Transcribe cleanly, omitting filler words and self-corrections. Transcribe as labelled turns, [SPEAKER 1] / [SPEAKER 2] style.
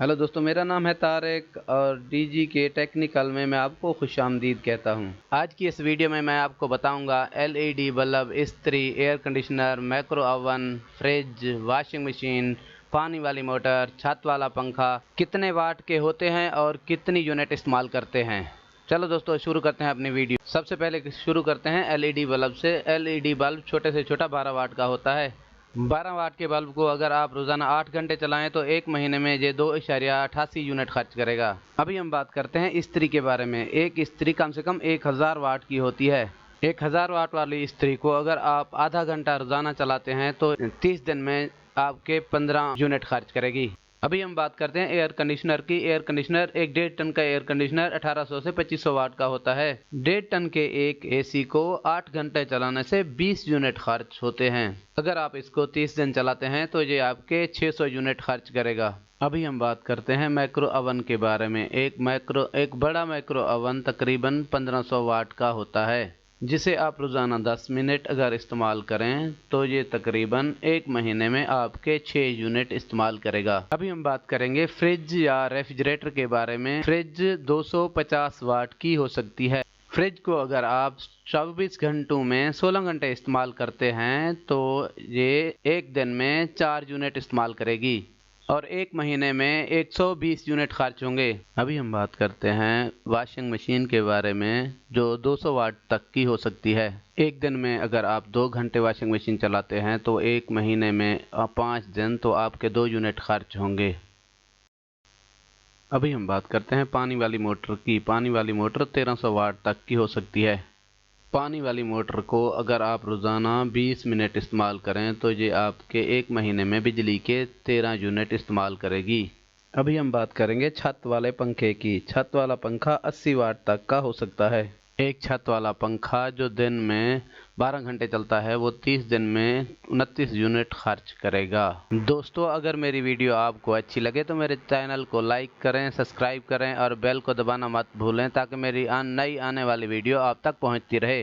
[SPEAKER 1] Hello दोस्तों, मेरा नाम है तारिक और डीजी के टेक्निकल में मैं आपको खुशामदीद कहता हूं। आज की इस वीडियो में मैं आपको बताऊंगा एलईडी बल्ब, इस्त्री, air conditioner, micro oven, fridge, washing machine, पानी वाली मोटर, छत वाला पंखा कितने वाट के होते हैं और कितनी यूनिट इस्तेमाल करते हैं। चलो दोस्तों, शुरू करते हैं अपनी वीडियो। सबसे पहले शुरू करते हैं एलईडी बल्ब से। एलईडी बल्ब छोटे से छोटा 12 वाट का होता है। 12 वाट के बल्ब को अगर आप रोजाना 8 घंटे चलाएं तो एक महीने में ये 2.88 यूनिट खर्च करेगा। अभी हम बात करते हैं इस्त्री के बारे में। एक इस्त्री कम से कम 1000 वाट की होती है। 1000 वाट वाली इस्त्री को अगर आप आधा घंटा रोजाना चलाते हैं तो 30 दिन में आपके 15 यूनिट खर्च करेगी। अभी हम बात करते हैं एयर कंडीशनर की। एयर कंडीशनर एक 1.5 टन का एयर कंडीशनर 1800 से 2500 वाट का होता है। 1.5 टन के एक एसी को 8 घंटे चलाने से 20 यूनिट खर्च होते हैं। अगर आप इसको 30 दिन चलाते हैं तो ये आपके 600 यूनिट खर्च करेगा। अभी हम बात करते हैं माइक्रो ओवन के बारे में। एक बड़ा माइक्रो ओवन तकरीबन 1500 वाट का होता है, जिसे आप रोज़ाना 10 मिनट अगर इस्तेमाल करें तो ये तकरीबन एक महीने में आपके 6 यूनिट इस्तेमाल करेगा। अभी हम बात करेंगे फ्रिज या रेफ्रिजरेटर के बारे में। फ्रिज 250 वाट की हो सकती है। फ्रिज को अगर आप 24 घंटों में 16 घंटे इस्तेमाल करते हैं तो ये एक दिन में 4 यूनिट इस्तेमाल करेगी और एक महीने में 120 यूनिट खर्च होंगे। अभी हम बात करते हैं वॉशिंग मशीन के बारे में, जो 200 वाट तक की हो सकती है। एक दिन में अगर आप 2 घंटे वॉशिंग मशीन चलाते हैं तो एक महीने में 5 दिन तो आपके 2 यूनिट खर्च होंगे। अभी हम बात करते हैं पानी वाली मोटर की। पानी वाली मोटर 1300 वाट तक की हो सकती है। पानी वाली मोटर को अगर आप रोज़ाना 20 मिनट इस्तेमाल करें तो ये आपके एक महीने में बिजली के 13 यूनिट इस्तेमाल करेगी। अभी हम बात करेंगे छत वाले पंखे की। छत वाला पंखा 80 वाट तक का हो सकता है। एक छत वाला पंखा जो दिन में 12 घंटे चलता है वो 30 दिन में 29 यूनिट खर्च करेगा। दोस्तों, अगर मेरी वीडियो आपको अच्छी लगे तो मेरे चैनल को लाइक करें, सब्सक्राइब करें और बेल को दबाना मत भूलें ताकि मेरी नई आने वाली वीडियो आप तक पहुंचती रहे।